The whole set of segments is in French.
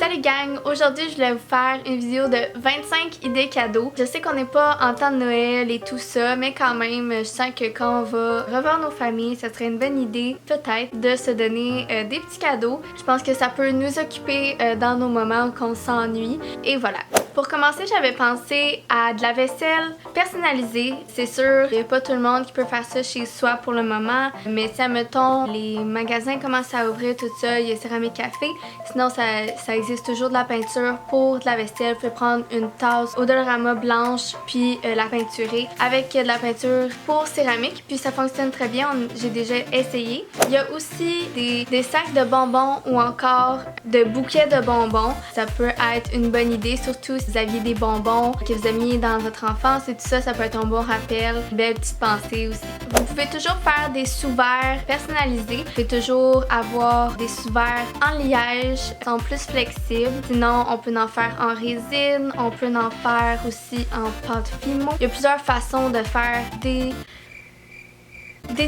Salut gang! Aujourd'hui, je voulais vous faire une vidéo de 25 idées cadeaux. Je sais qu'on n'est pas en temps de Noël et tout ça, mais quand même, je sens que quand on va revoir nos familles, ça serait une bonne idée, peut-être, de se donner des petits cadeaux. Je pense que ça peut nous occuper dans nos moments qu'on s'ennuie. Et voilà. Pour commencer, j'avais pensé à de la vaisselle personnalisée. C'est sûr, il n'y a pas tout le monde qui peut faire ça chez soi pour le moment, mais si, admettons, les magasins commencent à ouvrir tout ça, il y a Céramique Café. Sinon, ça existe toujours de la peinture pour de la vaisselle. Vous pouvez prendre une tasse Odorama blanche puis la peinturer avec de la peinture pour céramique, puis ça fonctionne très bien. J'ai déjà essayé. Il y a aussi des sacs de bonbons ou encore de bouquets de bonbons. Ça peut être une bonne idée, surtout si vous aviez des bonbons que vous aimiez dans votre enfance et tout ça, ça peut être un bon rappel, une belle petite pensée aussi. Vous pouvez toujours faire des sous-verres personnalisés. Vous pouvez toujours avoir des sous-verres en liège, qui sont plus flexibles. Sinon, on peut en faire en résine, on peut en faire aussi en pâte fimo. Il y a plusieurs façons de faire des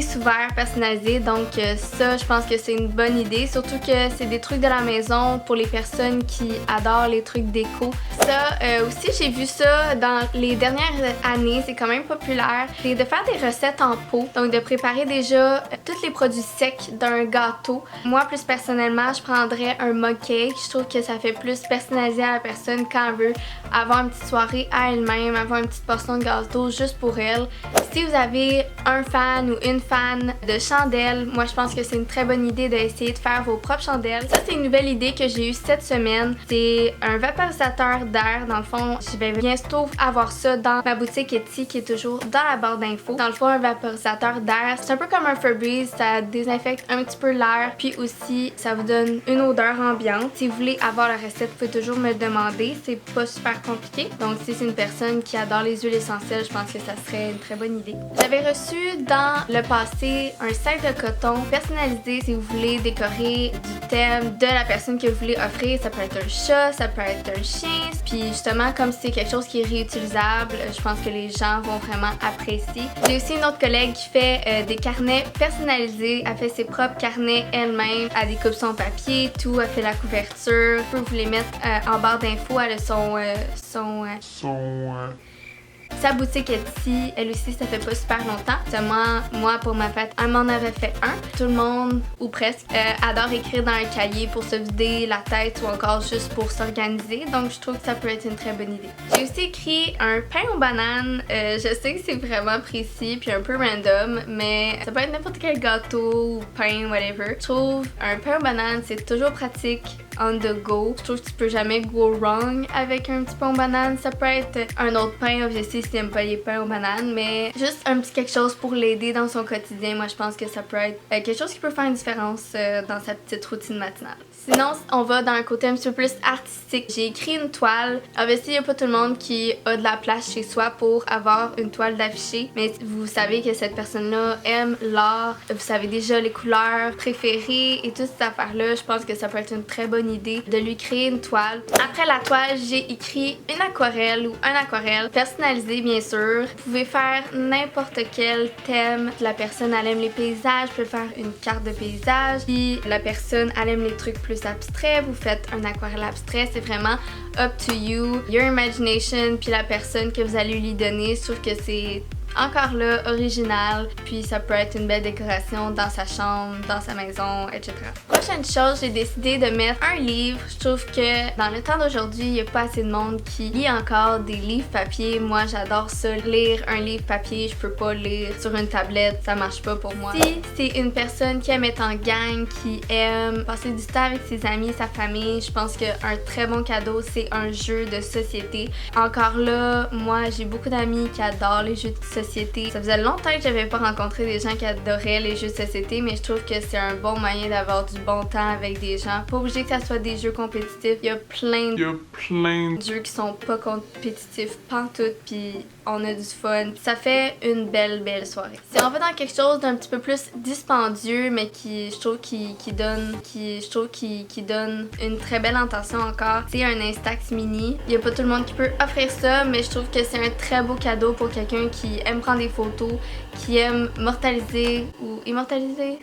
sous-verres personnalisés, donc ça je pense que c'est une bonne idée, surtout que c'est des trucs de la maison pour les personnes qui adorent les trucs déco. Ça aussi j'ai vu ça dans les dernières années, c'est quand même populaire, c'est de faire des recettes en pot, donc de préparer déjà tous les produits secs d'un gâteau. Moi plus personnellement je prendrais un mug cake, je trouve que ça fait plus personnalisé à la personne quand elle veut avoir une petite soirée à elle-même, avoir une petite portion de gâteau juste pour elle. Si vous avez un fan ou une fan de chandelles, moi je pense que c'est une très bonne idée d'essayer de faire vos propres chandelles. Ça c'est une nouvelle idée que j'ai eue cette semaine. C'est un vaporisateur d'air. Dans le fond, je vais bientôt avoir ça dans ma boutique Etsy qui est toujours dans la barre d'infos. Dans le fond, un vaporisateur d'air, c'est un peu comme un Febreze, ça désinfecte un petit peu l'air, puis aussi ça vous donne une odeur ambiante. Si vous voulez avoir la recette, vous pouvez toujours me le demander, c'est pas super compliqué. Donc si c'est une personne qui adore les huiles essentielles, je pense que ça serait une très bonne idée. J'avais reçu dans le passé un sac de coton personnalisé si vous voulez décorer du thème de la personne que vous voulez offrir. Ça peut être un chat, ça peut être un chien. Puis justement, comme c'est quelque chose qui est réutilisable, je pense que les gens vont vraiment apprécier. J'ai aussi une autre collègue qui fait des carnets personnalisés. Elle fait ses propres carnets elle-même. Elle découpe son papier, tout. Elle fait la couverture. Je peux vous les mettre en barre d'infos. Elle a sa boutique Etsy, elle aussi, ça fait pas super longtemps. Moi, pour ma fête, elle m'en avait fait un. Tout le monde, ou presque, adore écrire dans un cahier pour se vider la tête ou encore juste pour s'organiser. Donc, je trouve que ça peut être une très bonne idée. J'ai aussi écrit un pain aux bananes. Je sais que c'est vraiment précis puis un peu random, mais ça peut être n'importe quel gâteau ou pain, whatever. Je trouve un pain aux bananes, c'est toujours pratique on the go. Je trouve que tu peux jamais go wrong avec un petit pain aux bananes. Ça peut être un autre pain, obviously, si t'aimes pas les pains aux bananes, mais juste un petit quelque chose pour l'aider dans son quotidien. Moi, je pense que ça peut être quelque chose qui peut faire une différence dans sa petite routine matinale. Sinon, on va dans un côté un petit peu plus artistique. J'ai écrit une toile. Obviously, il n'y a pas tout le monde qui a de la place chez soi pour avoir une toile d'affiché, mais vous savez que cette personne-là aime l'art. Vous savez déjà les couleurs préférées et toutes ces affaires-là. Je pense que ça peut être une très bonne idée de lui créer une toile. Après la toile, j'ai écrit une aquarelle ou un aquarelle personnalisé, bien sûr. Vous pouvez faire n'importe quel thème. La personne, elle aime les paysages, vous pouvez faire une carte de paysage. Si la personne, elle aime les trucs plus abstrait, vous faites un aquarelle abstrait, c'est vraiment up to you, your imagination, puis la personne que vous allez lui donner. Je trouve que c'est encore là, original, puis ça peut être une belle décoration dans sa chambre, dans sa maison, etc. Prochaine chose, j'ai décidé de mettre un livre. Je trouve que dans le temps d'aujourd'hui, il n'y a pas assez de monde qui lit encore des livres papier. Moi, j'adore ça, lire un livre papier. Je peux pas lire sur une tablette, ça marche pas pour moi. Si c'est une personne qui aime être en gang, qui aime passer du temps avec ses amis, sa famille, je pense qu'un très bon cadeau, c'est un jeu de société. Encore là, moi, j'ai beaucoup d'amis qui adorent les jeux de société. Ça faisait longtemps que j'avais pas rencontré des gens qui adoraient les jeux de société, mais je trouve que c'est un bon moyen d'avoir du bon temps avec des gens. Pas obligé que ça soit des jeux compétitifs. Il y a plein de jeux qui sont pas compétitifs, pantoute, puis on a du fun. Ça fait une belle soirée. Si on va dans quelque chose d'un petit peu plus dispendieux, mais qui je trouve qui donne une très belle intention encore, c'est un Instax mini. Il y a pas tout le monde qui peut offrir ça, mais je trouve que c'est un très beau cadeau pour quelqu'un qui aime prendre des photos, qui aime mortaliser ou immortaliser.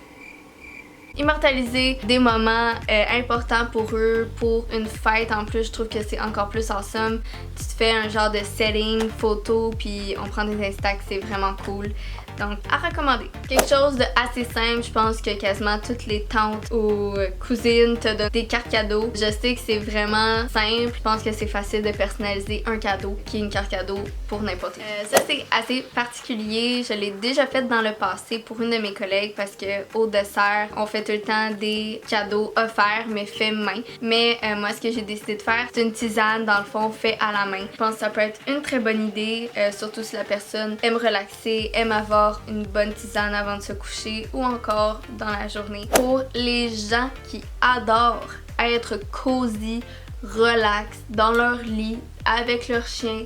immortaliser des moments importants pour eux, pour une fête. En plus, je trouve que c'est encore plus awesome. Tu te fais un genre de setting, photo, puis on prend des instacs, c'est vraiment cool. Donc, à recommander. Quelque chose de assez simple, je pense que quasiment toutes les tantes ou cousines te donnent des cartes cadeaux. Je sais que c'est vraiment simple, je pense que c'est facile de personnaliser un cadeau qui est une carte cadeau pour n'importe qui. Ça, c'est assez particulier. Je l'ai déjà fait dans le passé pour une de mes collègues parce que au dessert, on fait tout le temps des cadeaux offerts mais faits main. Mais moi, ce que j'ai décidé de faire, c'est une tisane dans le fond fait à la main. Je pense que ça peut être une très bonne idée, surtout si la personne aime relaxer, aime avoir une bonne tisane avant de se coucher ou encore dans la journée. Pour les gens qui adorent être cosy, relax, dans leur lit, avec leur chien,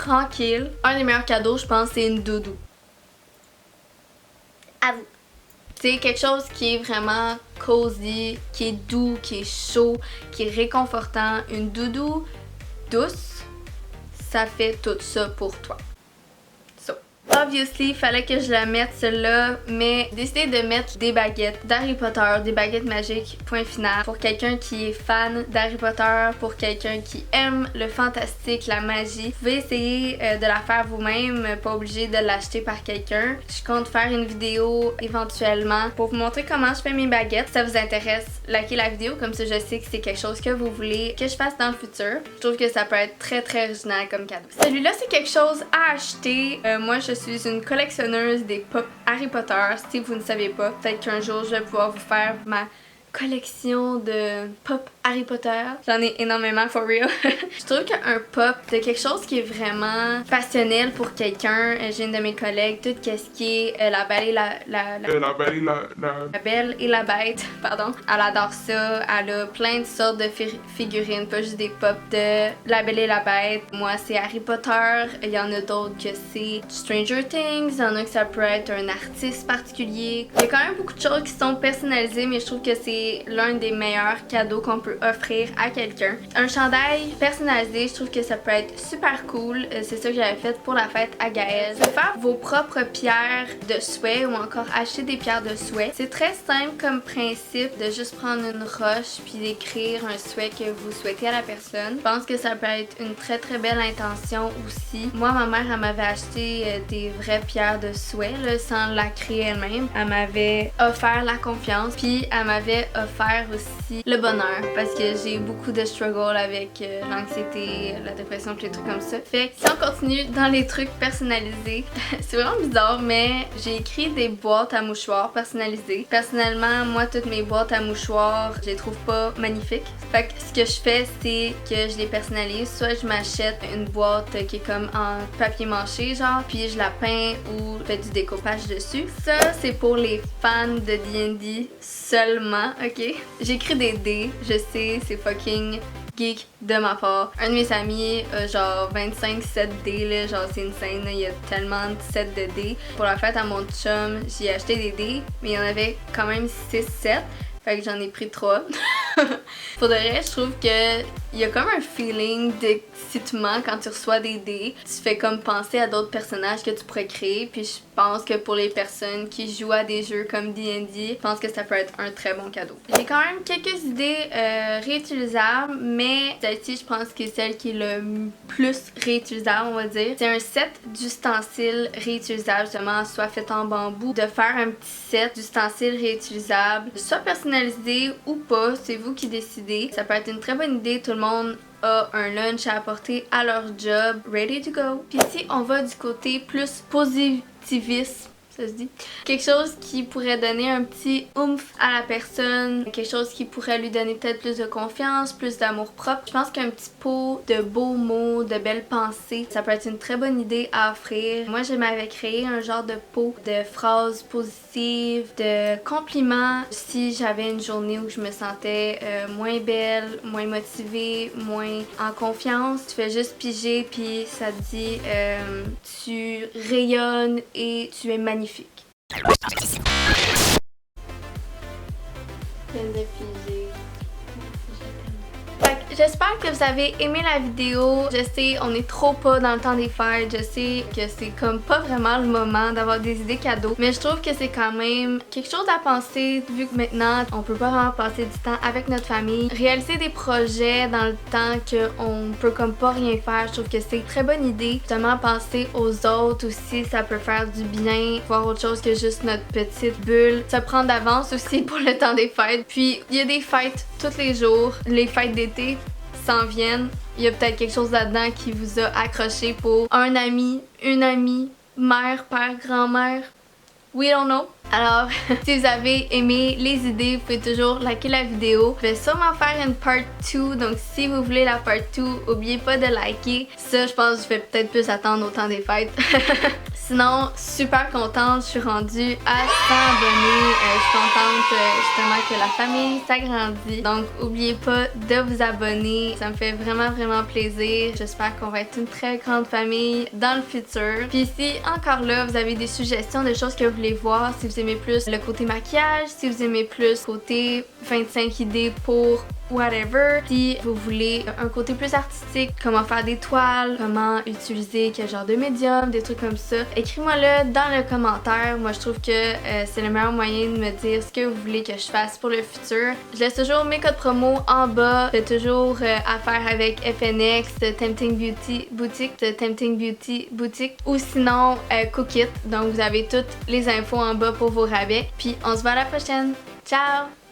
tranquille, un des meilleurs cadeaux, je pense, c'est une doudou. À vous. C'est quelque chose qui est vraiment cosy, qui est doux, qui est chaud, qui est réconfortant. Une doudou douce, ça fait tout ça pour toi. Obviously, il fallait que je la mette celle-là, mais j'ai décidé de mettre des baguettes d'Harry Potter, des baguettes magiques, point final. Pour quelqu'un qui est fan d'Harry Potter, pour quelqu'un qui aime le fantastique, la magie, vous pouvez essayer de la faire vous-même, pas obligé de l'acheter par quelqu'un. Je compte faire une vidéo éventuellement pour vous montrer comment je fais mes baguettes. Si ça vous intéresse, likez la vidéo, comme ça je sais que c'est quelque chose que vous voulez que je fasse dans le futur. Je trouve que ça peut être très original comme cadeau. Celui-là, c'est quelque chose à acheter. Moi, je suis une collectionneuse des pop Harry Potter. Si vous ne savez pas, peut-être qu'un jour je vais pouvoir vous faire ma collection de pop Harry Potter. J'en ai énormément, for real. Je trouve qu'un pop, c'est quelque chose qui est vraiment passionnel pour quelqu'un. J'ai une de mes collègues, tout ce qui est la Belle et la Belle et la Bête, pardon. Elle adore ça. Elle a plein de sortes de figurines, pas juste des pop de la Belle et la Bête. Moi, c'est Harry Potter. Il y en a d'autres que c'est Stranger Things. Il y en a que ça peut être un artiste particulier. Il y a quand même beaucoup de choses qui sont personnalisées, mais je trouve que c'est l'un des meilleurs cadeaux qu'on peut offrir à quelqu'un. Un chandail personnalisé, je trouve que ça peut être super cool. C'est ça que j'avais fait pour la fête à Gaëlle. Vous pouvez faire vos propres pierres de souhait ou encore acheter des pierres de souhait. C'est très simple comme principe de juste prendre une roche puis d'écrire un souhait que vous souhaitez à la personne. Je pense que ça peut être une très belle intention aussi. Moi, ma mère, elle m'avait acheté des vraies pierres de souhait là, sans la créer elle-même. Elle m'avait offert la confiance puis elle m'avait offert aussi le bonheur parce que j'ai beaucoup de struggle avec l'anxiété, la dépression, tous les trucs comme ça. Fait que si on continue dans les trucs personnalisés, c'est vraiment bizarre, mais j'ai écrit des boîtes à mouchoirs personnalisées. Personnellement, moi, toutes mes boîtes à mouchoirs, je les trouve pas magnifiques. Fait que ce que je fais, c'est que je les personnalise. Soit je m'achète une boîte qui est comme en papier mâché, genre, puis je la peins ou je fais du découpage dessus. Ça, c'est pour les fans de D&D seulement, ok? J'écris des dés, je sais, c'est fucking geek de ma part. Un de mes amis a genre 25 sets dés, là, genre c'est insane, là. Il y a tellement de sets de dés. Pour la fête à mon chum, j'ai acheté des dés, mais il y en avait quand même 6 sets. Fait que j'en ai pris 3. Pour de vrai, je trouve que il y a comme un feeling d'excitement quand tu reçois des dés. Tu fais comme penser à d'autres personnages que tu pourrais créer. Puis je pense que pour les personnes qui jouent à des jeux comme D&D, je pense que ça peut être un très bon cadeau. J'ai quand même quelques idées réutilisables, mais celle-ci, je pense que c'est celle qui est le plus réutilisable, on va dire. C'est un set d'ustensiles réutilisables, justement, soit fait en bambou. De faire un petit set d'ustensiles réutilisables, soit personnalisé ou pas, c'est vous qui décidez. Ça peut être une très bonne idée, tout le monde a un lunch à apporter à leur job, ready to go. Puis si on va du côté plus positiviste, ça se dit, quelque chose qui pourrait donner un petit oomph à la personne, quelque chose qui pourrait lui donner peut-être plus de confiance, plus d'amour propre. Je pense qu'un petit pot de beaux mots, de belles pensées, ça peut être une très bonne idée à offrir. Moi, je m'avais créé un genre de pot de phrases positives, de compliments. Si j'avais une journée où je me sentais moins belle, moins motivée, moins en confiance, tu fais juste piger puis ça te dit tu rayonnes et tu es magnifique. Je viens de piger. j'espère que vous avez aimé la vidéo. Je sais, on est trop pas dans le temps des fêtes. Je sais que c'est comme pas vraiment le moment d'avoir des idées cadeaux. Mais je trouve que c'est quand même quelque chose à penser vu que maintenant, on peut pas vraiment passer du temps avec notre famille. Réaliser des projets dans le temps qu'on peut comme pas rien faire, je trouve que c'est une très bonne idée. Justement, penser aux autres aussi, ça peut faire du bien. Voir autre chose que juste notre petite bulle. Se prendre d'avance aussi pour le temps des fêtes. Puis, il y a des fêtes tous les jours. Les fêtes d'été s'en viennent. Il y a peut-être quelque chose là-dedans qui vous a accroché pour un ami, une amie, mère, père, grand-mère. We don't know. Alors, si vous avez aimé les idées, vous pouvez toujours liker la vidéo. Je vais sûrement faire une part 2, donc si vous voulez la part 2, n'oubliez pas de liker. Ça, je pense que je vais peut-être plus attendre au temps des fêtes. Sinon, super contente, je suis rendue à 100 abonnés. Je suis contente justement que la famille s'agrandit. Donc, n'oubliez pas de vous abonner. Ça me fait vraiment, vraiment plaisir. J'espère qu'on va être une très grande famille dans le futur. Puis si, encore là, vous avez des suggestions de choses que vous voulez voir, si vous aimez plus le côté maquillage, si vous aimez plus le côté 25 idées pour whatever, si vous voulez un côté plus artistique, comment faire des toiles, comment utiliser quel genre de médium, des trucs comme ça, écrivez-moi-le dans le commentaire. Moi je trouve que c'est le meilleur moyen de me dire ce que vous voulez que je fasse pour le futur. Je laisse toujours mes codes promo en bas, je fais toujours affaire avec FNX, Tempting Beauty Boutique ou sinon Cookit. Donc vous avez toutes les infos en bas pour vos rabais. Puis on se voit à la prochaine. Ciao!